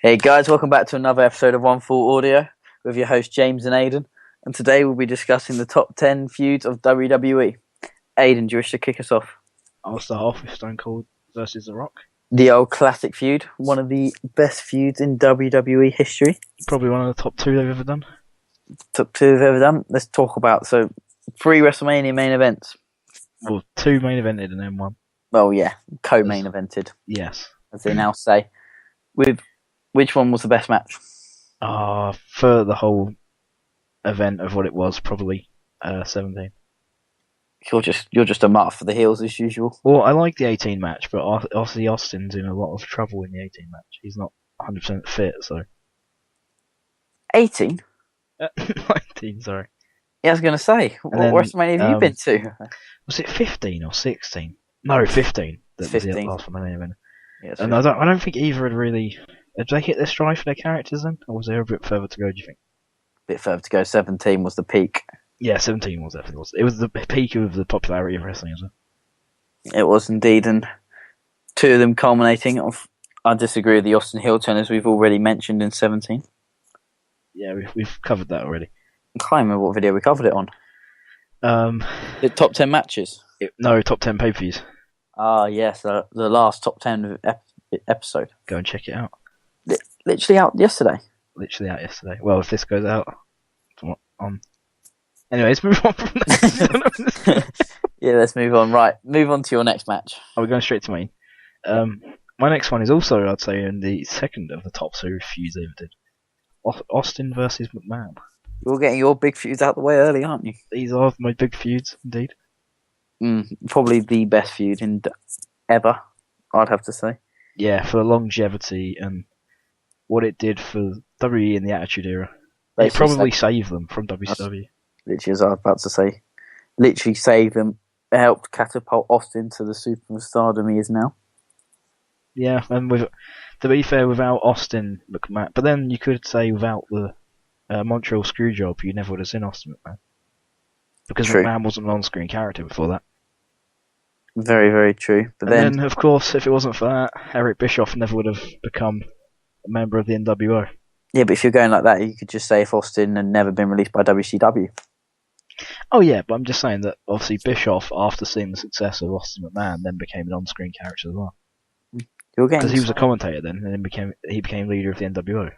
Hey guys, welcome back to another episode of One Full Audio with your host James and Aidan. And today we'll be discussing the top 10 feuds of WWE. Aidan, do you wish to kick us off? I'll start off with Stone Cold versus The Rock. The old classic feud, one of the best feuds in WWE history. Probably one of the top two they've ever done. Top two they've ever done. Let's talk about, 3 WrestleMania main events. Well, 2 main evented and then 1. Well, yeah, co-main evented. Yes. As they now say. With which one was the best match? For the whole event of what it was, probably 17. You're just a mutt for the heels as usual. Well, I like the 18 match, but obviously Austin's in a lot of trouble in the 18 match. He's not 100% fit, so... 18? 19, sorry. Yeah, I was going to say, what WrestleMania have you been to? Was it 15 or 16? No, 15. That 15. was the last one, main event. Yeah, and I don't think either had really... Did they hit their stride for their characters then? Or was there a bit further to go, do you think? A bit further to go. 17 was the peak. Yeah, 17 was definitely. It was the peak of the popularity of wrestling as well. It was indeed, and 2 of them culminating off... I disagree with the Austin heel turn, as we've already mentioned in 17. Yeah, we've covered that already. I can't remember what video we covered it on. The top 10 matches? Top 10 pay-per-views. Yes, the last top 10 episode. Go and check it out. Literally out yesterday. Well, if this goes out... Anyway, let's move on from this. Yeah, let's move on. Right, move on to your next match. Are we going straight to mine? My next one is also, I'd say, in the second of the top 2 feuds they ever did. Austin versus McMahon. You're getting your big feuds out the way early, aren't you? These are my big feuds, indeed. Probably the best feud ever, I'd have to say. Yeah, for the longevity and what it did for WWE in the Attitude Era. It probably saved them from WCW. Literally, as I was about to say, literally saved them. It helped catapult Austin to the superstardom he is now. Yeah, and to be fair, without Austin McMahon, but then you could say without the Montreal Screwjob, you never would have seen Austin McMahon. Because True. McMahon wasn't an on-screen character before that. Very, very true. But then, of course, if it wasn't for that, Eric Bischoff never would have become a member of the NWO. Yeah, but if you're going like that, you could just say if Austin had never been released by WCW. Oh yeah, but I'm just saying that obviously Bischoff, after seeing the success of Austin McMahon, then became an on-screen character as well. Because he was a commentator then, and then he became leader of the NWO.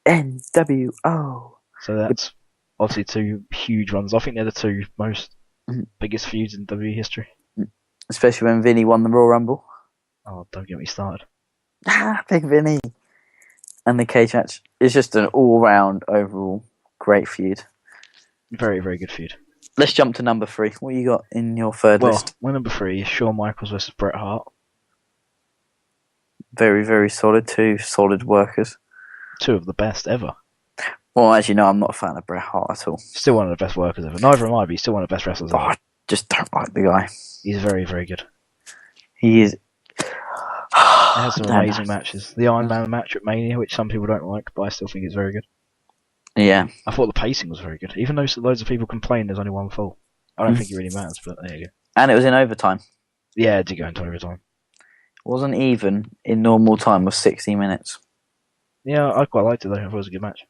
NWO. So that's obviously 2 huge runs. I think they're the 2 most biggest feuds in WWE history. Especially when Vinny won the Royal Rumble. Oh, don't get me started. Big Vinny. And the cage match is just an all-round, overall, great feud. Very, very good feud. Let's jump to number 3. What you got in your third list? My number 3 is Shawn Michaels versus Bret Hart. Very, very solid. 2 solid workers. 2 of the best ever. Well, as you know, I'm not a fan of Bret Hart at all. Still one of the best workers ever. Neither am I, but he's still one of the best wrestlers ever. I just don't like the guy. He's very, very good. He is... He has some amazing matches. The Iron Man match at Mania, which some people don't like, but I still think it's very good. Yeah. I thought the pacing was very good. Even though loads of people complain there's only 1 fall. I don't think it really matters, but there you go. And it was in overtime. Yeah, it did go into overtime. Wasn't even in normal time was 60 minutes. Yeah, I quite liked it though. I thought it was a good match.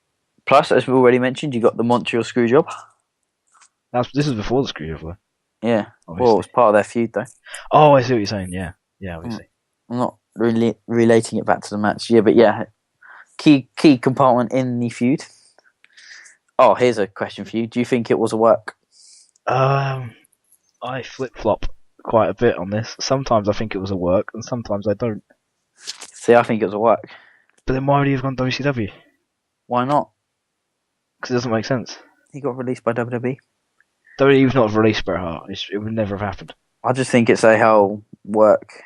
Plus, as we already mentioned, you got the Montreal Screwjob. This is before the Screwjob though. Yeah. Obviously. Well, it was part of their feud though. Oh, I see what you're saying. Yeah, obviously. I'm not really relating it back to the match. Yeah, but yeah, key compartment in the feud. Oh, here's a question for you. Do you think it was a work? I flip-flop quite a bit on this. Sometimes I think it was a work, and sometimes I don't. See, I think it was a work. But then why would he have gone WCW? Why not? Because it doesn't make sense. He got released by WWE. WWE would not have released Bret Hart. It would never have happened. I just think it's a hell work.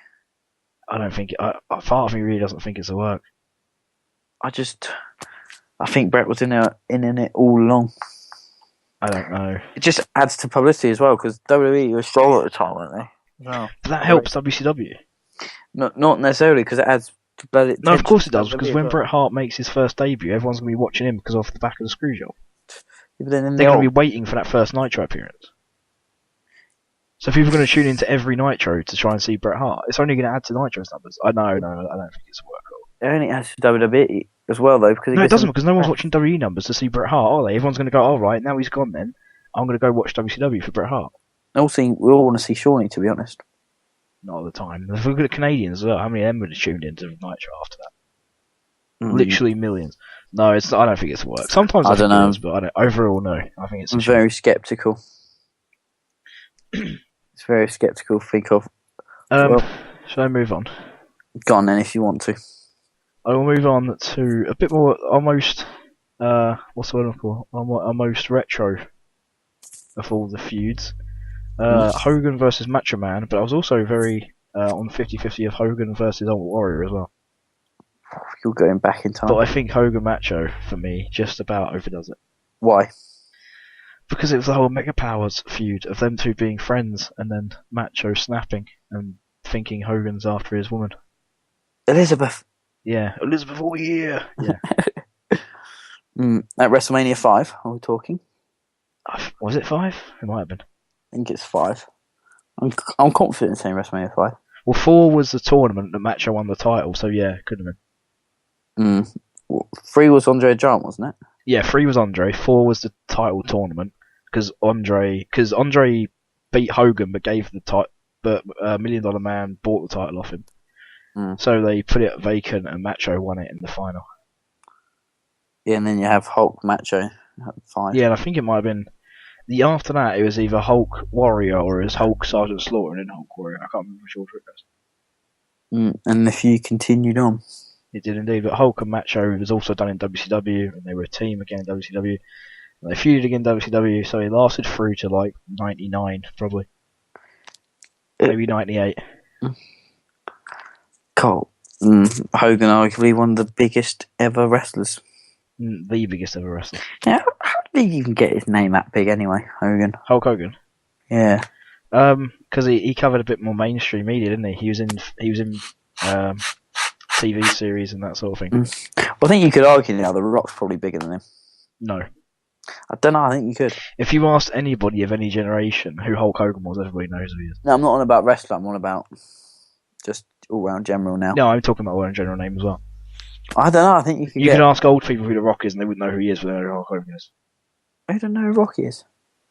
I don't think... part of me really doesn't think it's a work. I think Bret was in it all along. I don't know. It just adds to publicity as well, because WWE was strong at the time, weren't they? No. But that helps WCW. Not necessarily, because it adds to... No, of course it does, because when Bret Hart makes his first debut, everyone's going to be watching him because off the back of the Screwjob. Yeah, they're going to be waiting for that first Nitro appearance. So people are going to tune into every Nitro to try and see Bret Hart. It's only going to add to Nitro's numbers. I don't think it's a work at all. It only has WWE as well, though. Because it doesn't, because no one's watching WWE numbers to see Bret Hart, are they? Everyone's going to go, all right, now he's gone then. I'm going to go watch WCW for Bret Hart. We all want to see Shawnee, to be honest. Not all the time. If we look at the Canadians as well, how many of them would have tuned into Nitro after that? Literally millions. No, I don't think it's work. Sometimes I don't know, but overall, no. I think it's. I'm very sceptical. It's very sceptical. Think of. Should I move on? Go on then, if you want to. I will move on to a bit more almost. What's the word I'm called? Almost retro of all the feuds. Hogan versus Macho Man, but I was also very on 50-50 of Hogan versus Ultimate Warrior as well. You're going back in time. But I think Hogan Macho, for me, just about overdoes it. Why? Because it was the whole Mega Powers feud of them two being friends, and then Macho snapping and thinking Hogan's after his woman. Elizabeth. Yeah, Elizabeth over here. Yeah. At WrestleMania 5, are we talking? Was it 5? It might have been. I think it's 5. I'm confident in saying WrestleMania 5. Well, 4 was the tournament that Macho won the title, so yeah, it could have been. 3 was Andre the Giant, wasn't it? Yeah, 3 was Andre. 4 was the title tournament because Andre beat Hogan, but gave the title. But $1 Million Man bought the title off him, so they put it vacant, and Macho won it in the final. Yeah, and then you have Hulk Macho at 5. Yeah, and I think it might have been after that. It was either Hulk Warrior or it was Hulk Sergeant Slaughter and then Hulk Warrior. I can't remember which order it goes. And the feud continued on. It did indeed, but Hulk and Macho was also done in WCW, and they were a team again in WCW. And they feuded again in WCW, so it lasted through to like 99, probably. Maybe 98. Cool. Hogan, arguably one of the biggest ever wrestlers. The biggest ever wrestler. Yeah, how did he even get his name that big anyway, Hogan? Hulk Hogan? Yeah. Because he covered a bit more mainstream media, didn't he? He was in TV series and that sort of thing. Well, I think you could argue now The Rock's probably bigger than him. No. I don't know, I think you could. If you asked anybody of any generation who Hulk Hogan was, everybody knows who he is. No, I'm not on about wrestler, I'm on about just all-round general now. No, I'm talking about all-round general name as well. I don't know, I think you could You can ask old people who The Rock is and they wouldn't know who he is, but they know who Hulk Hogan is. I don't know who Rock is.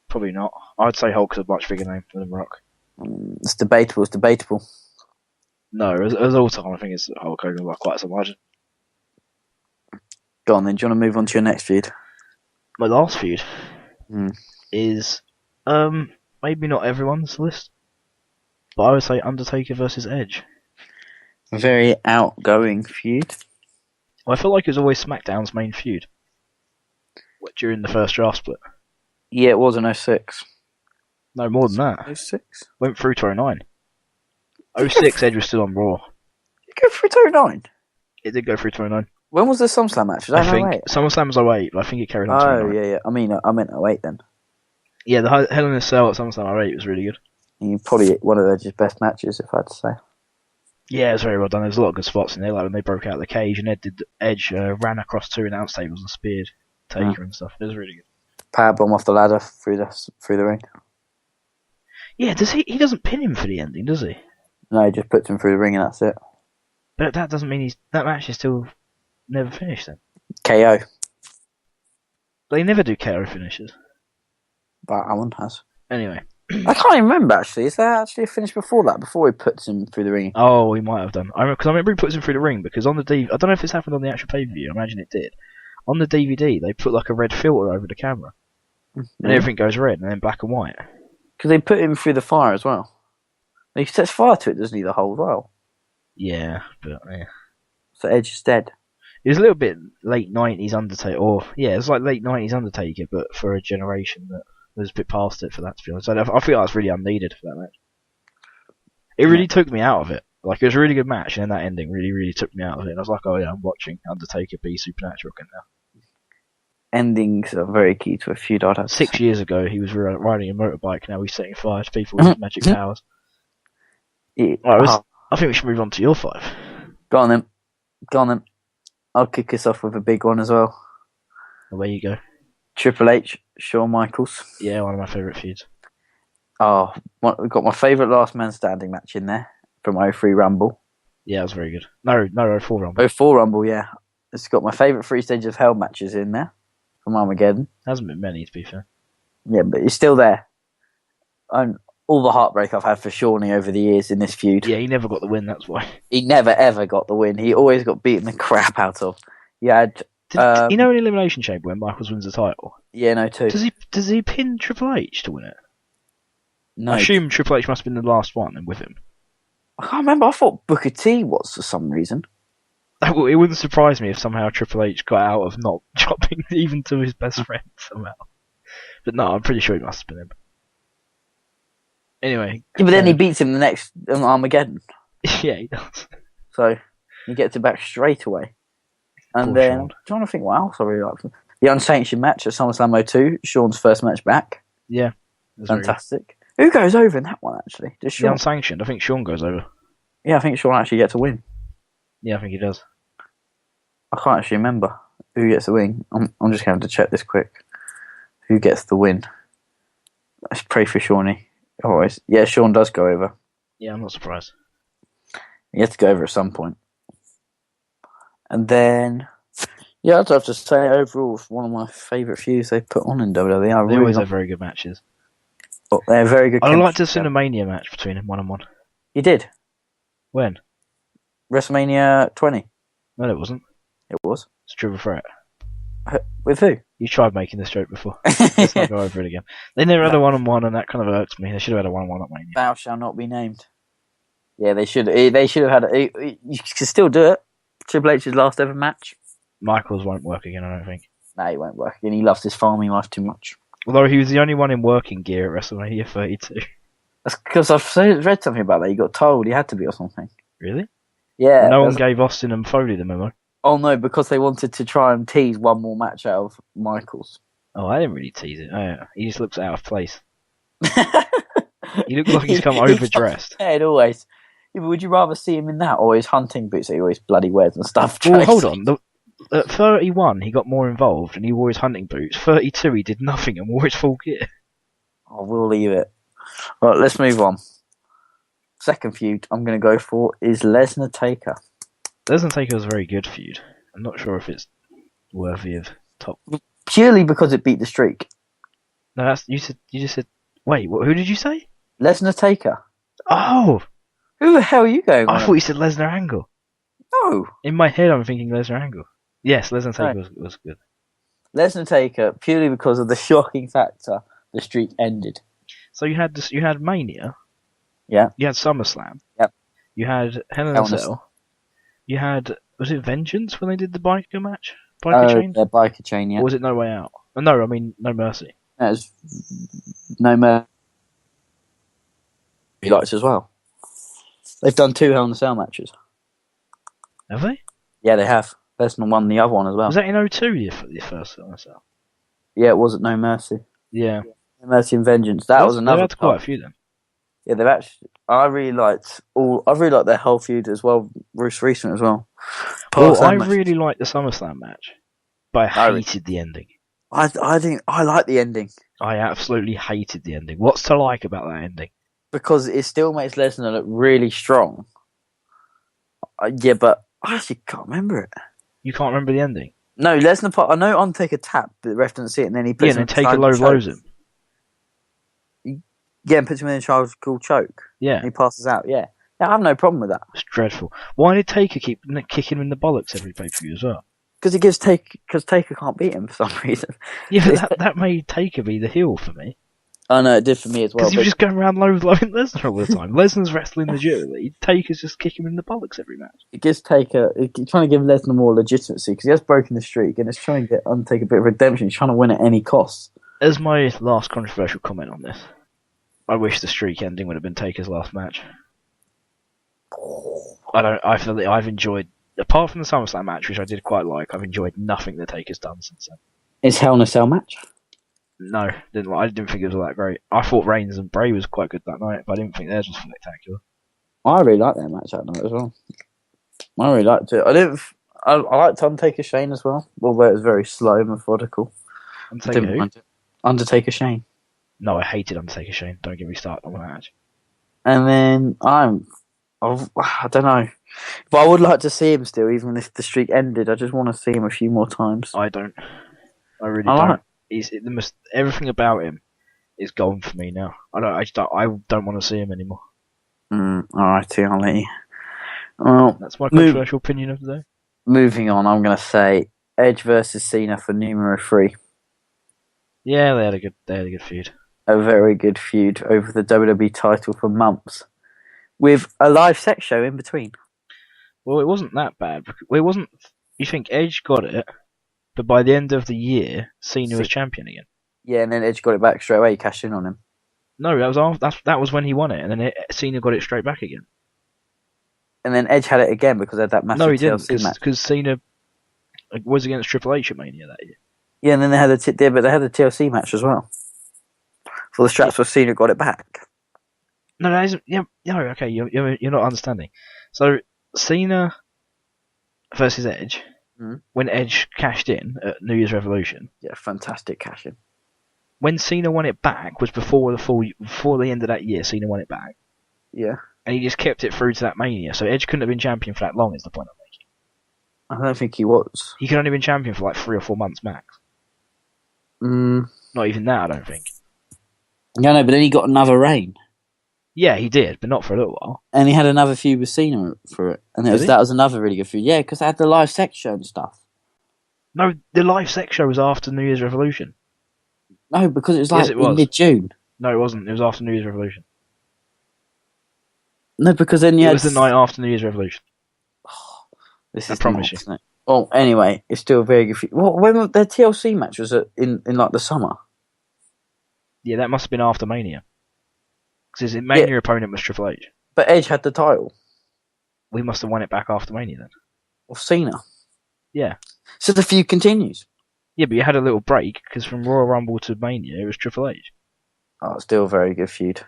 Probably not. I'd say Hulk's a much bigger name than Rock. It's debatable. No, as all time, I think it's Hulk Hogan by quite some margin. Go on then, do you want to move on to your next feud? My last feud is maybe not everyone's list, but I would say Undertaker versus Edge. A very outgoing feud. Well, I feel like it was always SmackDown's main feud during the first draft split. Yeah, it was in 06. No, more than that. 06? Went through to 09. 06, Edge was still on Raw. Did it go through to 09? It did go through to 09. When was the SummerSlam match? Was that I think 08? SummerSlam was 08, but I think it carried on to 09. Oh, yeah. I meant 08 then. Yeah, the Hell in a Cell at SummerSlam 08 was really good. And probably one of Edge's best matches, if I had to say. Yeah, it was very well done. There's a lot of good spots in there, like when they broke out the cage and Edge ran across 2 announce tables and speared Taker and stuff. It was really good. Powerbomb off the ladder through the ring. Yeah, he doesn't pin him for the ending, does he? No, he just puts him through the ring and that's it. But that doesn't mean that match is still never finished then. KO. They never do KO finishes. But Alan has. Anyway. I can't even remember actually. Is there actually a finish before that? Before he puts him through the ring? Oh, he might have done. I remember he puts him through the ring because on the DVD, I don't know if it's happened on the actual pay-per-view. I imagine it did. On the DVD, they put like a red filter over the camera, and everything goes red and then black and white. Because they put him through the fire as well. He sets fire to it, doesn't he? The whole while. Yeah, but yeah. So Edge is dead. It was a little bit late 90s Undertaker, it was like late 90s Undertaker, but for a generation that was a bit past it for that, to be honest. I feel that's really unneeded for that match. It really took me out of it. Like, it was a really good match, and then that ending really, really took me out of it. And I was like, oh yeah, I'm watching Undertaker be Supernatural again now. Endings are very key to a feud, I'd have 6 years ago, he was riding a motorbike, now he's setting fire to people with magic powers. Yeah. I think we should move on to your 5. Go on then. I'll kick us off with a big one as well. There you go. Triple H, Shawn Michaels. Yeah, one of my favourite feuds. Oh, we've got my favourite last man standing match in there from 03 Rumble. Yeah, it was very good. No, 04 Rumble. 04 Rumble, yeah. It's got my favourite 3 Stages of Hell matches in there from Armageddon. Hasn't been many, to be fair. Yeah, but he's still there. And all the heartbreak I've had for Shawnee over the years in this feud. Yeah, he never got the win, that's why. He never, ever got the win. He always got beaten the crap out of. He had... you know in Elimination Chamber when Michaels wins the title? Yeah, no, too. Does he pin Triple H to win it? No. I assume Triple H must have been the last one and with him. I can't remember. I thought Booker T was for some reason. It wouldn't surprise me if somehow Triple H got out of not dropping even to his best friend somehow. But no, I'm pretty sure it must have been him. Anyway. Yeah, but then he beats him the next Armageddon. Yeah, he does. So he gets it back straight away. And Poor then Shawn. I'm trying to think what else I really liked. The Unsanctioned match at SummerSlam 02, Shawn's first match back. Yeah. Fantastic. Who goes over in that one, actually? Does The Shawn? Unsanctioned. I think Shawn goes over. Yeah, I think Shawn actually gets a win. Yeah, I think he does. I can't actually remember who gets the win. I'm just going to check this quick. Who gets the win? Let's pray for Shawnee. Always. Yeah, Shawn does go over. Yeah, I'm not surprised. He has to go over at some point. And then, yeah, I'd have to say overall, it's one of my favourite feuds they put on in WWE. They always have very good matches. They're very good. I'd like to see a Mania match between them 1-on-1. You did? When? WrestleMania 20. No, it wasn't. It was. It's Triple Threat. With who? You tried making this joke before. Let's not go over it again. They never had a 1-on-1, and that kind of irks me. They should have had a 1-on-1 at Mania. Thou shall not be named. Yeah, they should. They should have had. You can still do it. Triple H's last ever match. Michaels won't work again, I don't think. No, he won't work again. He loves his farming life too much. Although he was the only one in working gear at WrestleMania 32. That's because I've read something about that. He got told he had to be or something. Really? Yeah. No one gave Austin and Foley the memo. Oh no, because they wanted to try and tease one more match out of Michaels. Oh, I didn't really tease it. Oh, yeah. He just looks out of place. He looks like he's come overdressed. Head always. Yeah, but would you rather see him in that or his hunting boots that he always bloody wears and stuff? Well, hold on. At 31, he got more involved and he wore his hunting boots. 32, he did nothing and wore his full gear. Oh, we'll leave it. Right, let's move on. Second feud I'm going to go for is Lesnar Taker. Lesnar Taker was a very good feud. I'm not sure if it's worthy of top. Purely because it beat the streak. No, that's you just said. Wait, who did you say? Lesnar Taker. Oh, Who the hell are you going I with? thought you said Lesnar Angle. No. In my head, I'm thinking Lesnar Angle. Yes, Lesnar Taker was good. Lesnar Taker purely because of the shocking factor the streak ended. So you had Mania. Yeah. You had SummerSlam. Yep. You had Hell in a Cell. You had, was it Vengeance when they did the biker match? Biker chain? The biker chain, yeah. Or was it No Way Out? Oh, no, I mean No Mercy. That was No Mercy. He likes as well. They've done 2 Hell in a Cell matches. Have they? Yeah, they have. Lesnar won the other one as well. Was that in 02, your first Hell in a Cell? Yeah, it was at No Mercy. Yeah. No Mercy and Vengeance. That was another. They had quite a few then. Yeah, they've actually. I really liked their whole feud as well. Bruce recent as well. I really liked the SummerSlam match, but I hated the ending. I like the ending. I absolutely hated the ending. What's to like about that ending? Because it still makes Lesnar look really strong. Yeah, but I actually can't remember it. You can't remember the ending? No, Lesnar. I know Undertaker tapped, but the ref didn't see it, and then he puts him and then Taker low blows him. Yeah, and puts him in a child's choke. Yeah. And he passes out, yeah. I have no problem with that. It's dreadful. Why did Taker keep kicking him in the bollocks every pay-per-view as well? Because Taker can't beat him for some reason. Yeah, but that made Taker be the heel for me. I know, it did for me as well. Because he was just going around low blowing Lesnar all the time. Lesnar's wrestling legitimately. Taker's just kicking him in the bollocks every match. It gives Taker, it's trying to give Lesnar more legitimacy, because he has broken the streak, and it's trying to get Undertaker a bit of redemption. He's trying to win at any cost. As my last controversial comment on this, I wish the streak ending would have been Taker's last match. I feel that I've enjoyed, apart from the SummerSlam match, which I did quite like, I've enjoyed nothing that Taker's done since then. Is Hell in a Cell match? No, I didn't think it was all that great. I thought Reigns and Bray was quite good that night, but I didn't think theirs was spectacular. I really liked that match that night as well. I really liked it. I liked Undertaker Shane as well, although it was very slow and methodical. Undertaker who? Undertaker Shane. No, I hated Undertaker Shane. Don't get me started on that match. And then I don't know. But I would like to see him still, even if the streak ended. I just want to see him a few more times. I don't. I really I don't. like- Everything about him is gone for me now. I don't want to see him anymore. Alrighty, I'll let you. Well, That's my controversial opinion of the day. moving on, I'm going to say Edge versus Cena for numero 3. Yeah, they had a good feud. A very good feud over the WWE title for months, with a live sex show in between. Well, it wasn't that bad. It wasn't. You think Edge got it, but by the end of the year, Cena was champion again. Yeah, and then Edge got it back straight away. He cashed in on him. No, that was when he won it, and then Cena got it straight back again. And then Edge had it again because they had that massive No, he didn't, TLC match. because Cena was against Triple H at Mania that year. Yeah, and then they had the TLC match as well. For the straps where Cena got it back. No, that isn't. Yeah, no, okay, you're not understanding. So Cena versus Edge, when Edge cashed in at New Year's Revolution. Yeah, fantastic cash in. When Cena won it back was before the end of that year. Cena won it back. Yeah. And he just kept it through to that Mania. So Edge couldn't have been champion for that long. Is the point I'm making? I don't think he was. He could only have been champion for like 3 or 4 months max. Not even that, I don't think. Yeah, no, but then he got another reign. Yeah, he did, but not for a little while. And he had another feud with Cena for it. And that was another really good feud. Yeah, because they had the live sex show and stuff. No, the live sex show was after New Year's Revolution. No, because it was like in mid-June. No, it wasn't. It was after New Year's Revolution. No, because then it was the night after New Year's Revolution. I promise you. Well, anyway, it's still a very good feud. Well, when their TLC match was in like the summer. Yeah, that must have been after Mania. Because his Mania opponent was Triple H. But Edge had the title. We must have won it back after Mania then. Or Cena. Yeah. So the feud continues. Yeah, but you had a little break, because from Royal Rumble to Mania, it was Triple H. Oh, still a very good feud.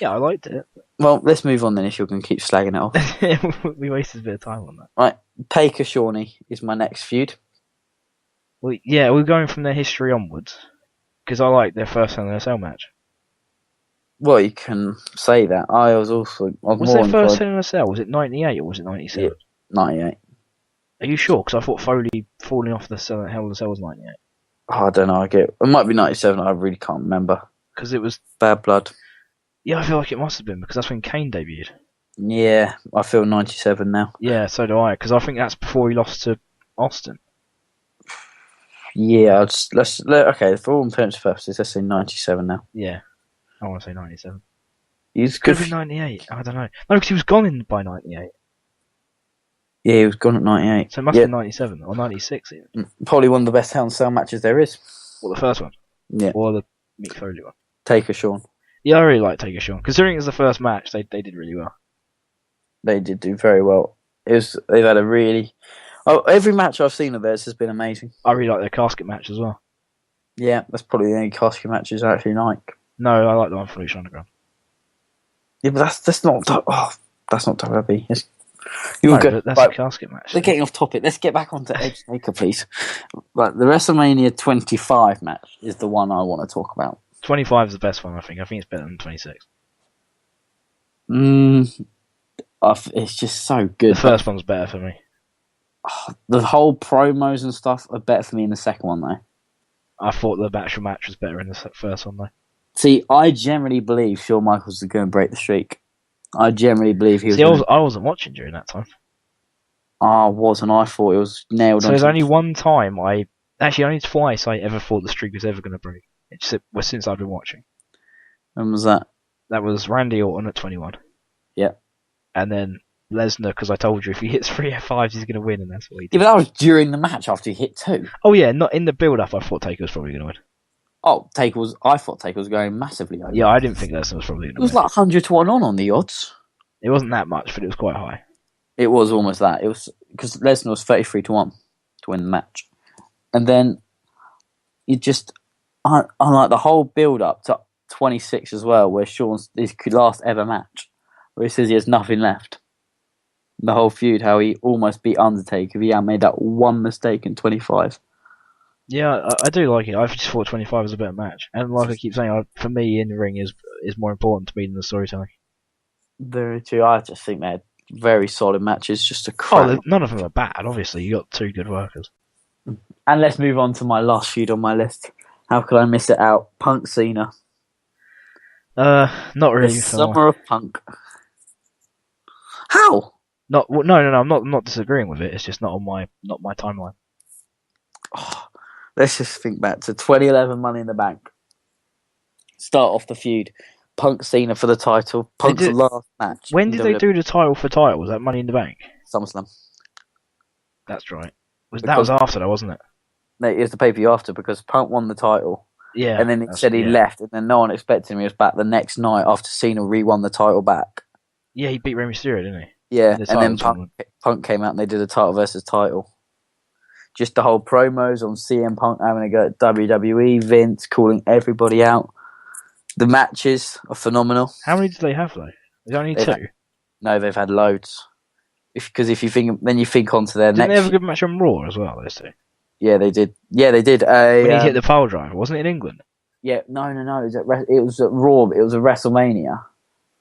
Yeah, I liked it. Well, let's move on then if you're going to keep slagging it off. We wasted a bit of time on that. Right, Taker Shawnee is my next feud. Well, yeah, we're going from their history onwards. Because I like their first Hell in a Cell match. Well, you can say that. Was their first Hell in a Cell? Was it 98 or was it 97? Yeah, 98. Are you sure? Because I thought Foley falling off the Hell in a Cell was 98. Oh, I don't know. It might be 97. I really can't remember. Because it was Bad Blood. Yeah, I feel like it must have been, because that's when Kane debuted. Yeah, I feel 97 now. Yeah, so do I, because I think that's before he lost to Austin. Yeah, okay, for all intents and purposes, let's say 97 now. Yeah, I want to say 97. He's could have been 98, I don't know. No, because he was gone by 98. Yeah, he was gone at 98. So it must have been 97, or 96 even. Probably one of the best Hell in a Cell matches there is. Well, the first one? Yeah. Or the Mick Foley one? Taker Shawn. Yeah, I really like Taker Shawn. Considering it was the first match, they did really well. They did do very well. They've had a really... every match I've seen of theirs has been amazing. I really like their casket match as well. Yeah, that's probably the only casket matches I actually like. No, I like the one for Lucha Underground. Yeah, but that's not... that's not WWE. That's a casket match. We're getting off topic. Let's get back onto Edge Taker, please. Right, the WrestleMania 25 match is the one I want to talk about. 25 is the best one, I think. I think it's better than 26. It's just so good. The first one's better for me. The whole promos and stuff are better for me in the second one, though. I thought the actual match was better in the first one, though. See, I generally believe Shawn Michaels was going to break the streak. I generally believe he was. See, I wasn't watching during that time. I was, and I thought it was nailed on. So there's only one time only twice I ever thought the streak was ever going to break. Since I've been watching. When was that? That was Randy Orton at 21. Yeah. And then Lesnar, because I told you if he hits 3 F5s, he's going to win, and that's what he did. Yeah, but that was during the match after he hit 2. Oh yeah, not in the build-up. I thought Taker was probably going to win. Oh, I thought Taker was going massively over. Yeah, I didn't think Lesnar was probably going to win. It was like 100 to 1 on the odds. It wasn't that much, but it was quite high. It was almost that. It was because Lesnar was 33 to 1 to win the match, and then you just on like the whole build up to 26 as well, where Shawn's his last ever match, where he says he has nothing left. The whole feud, how he almost beat Undertaker if he hadn't made that one mistake in 25. Yeah, I do like it. I just thought 25 was a better match, and like I keep saying, for me, in the ring is more important to me than the storytelling. Very true. I just think they had very solid matches. Just a Oh, crap. none of them are bad. Obviously, you got two good workers. And let's move on to my last feud on my list. How could I miss it out? Punk Cena. Not really. The Summer of Punk. How? No. I'm not disagreeing with it. It's just not my timeline. Oh, let's just think back to 2011 Money in the Bank. Start off the feud. Punk Cena for the title. Punk's last match. When did they do the title for title? Was that Money in the Bank? SummerSlam. That's right. That was after though, wasn't it? No, it was the pay-per-view after because Punk won the title. Yeah. And then he said he left, and then no one expected him. He was back the next night after Cena re-won the title back. Yeah, he beat Rey Mysterio, didn't he? Yeah, and then Punk came out and they did a title versus title. Just the whole promos on CM Punk having a go at WWE, Vince calling everybody out. The matches are phenomenal. How many did they have though? Is only two? No, they've had loads. Because if you think, then you think onto their next. Didn't they have a good match on Raw as well? Those two. Yeah, they did. Yeah, they did. When he hit the pile driver, wasn't it in England? Yeah, no. It was at Raw. It was a WrestleMania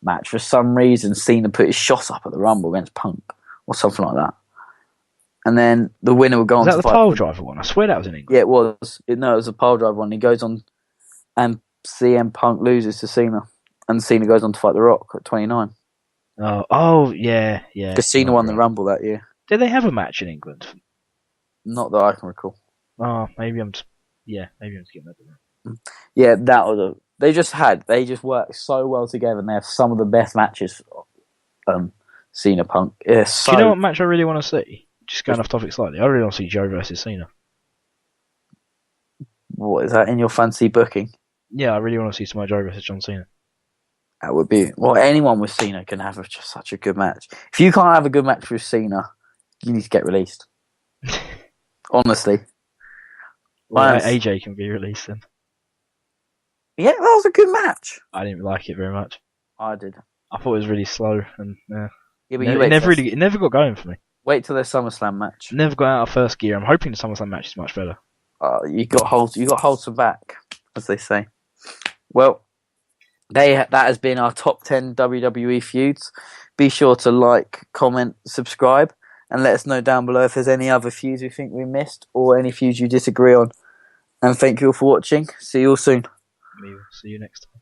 match. For some reason, Cena put his shot up at the Rumble against Punk or something like that. And then the winner would go on to fight. Was that the pile driver one? I swear that was in England. Yeah, it was. It was a pile driver one. He goes on, and CM Punk loses to Cena, and Cena goes on to fight The Rock at 29. Yeah. Because Cena won the Rumble that year. Did they have a match in England? Not that I can recall. Oh, maybe I'm just getting that wrong. Yeah, that was they just work so well together, and they have some of the best matches. Cena Punk. Yeah, do you know what match I really want to see? Just going off topic slightly, I really want to see Joe versus Cena. What is that in your fancy booking? Yeah, I really want to see Samoa Joe versus John Cena. That would be anyone with Cena can have just such a good match. If you can't have a good match with Cena, you need to get released. Honestly. Well, AJ can be released then. Yeah, that was a good match. I didn't like it very much. I did. I thought it was really slow and yeah, but it never got going for me. Wait till their SummerSlam match. Never got out of first gear. I'm hoping the SummerSlam match is much better. You got hold some back, as they say. Well, that has been our top 10 WWE feuds. Be sure to like, comment, subscribe, and let us know down below if there's any other feuds you think we missed or any feuds you disagree on. And thank you all for watching. See you all soon. We will see you next time.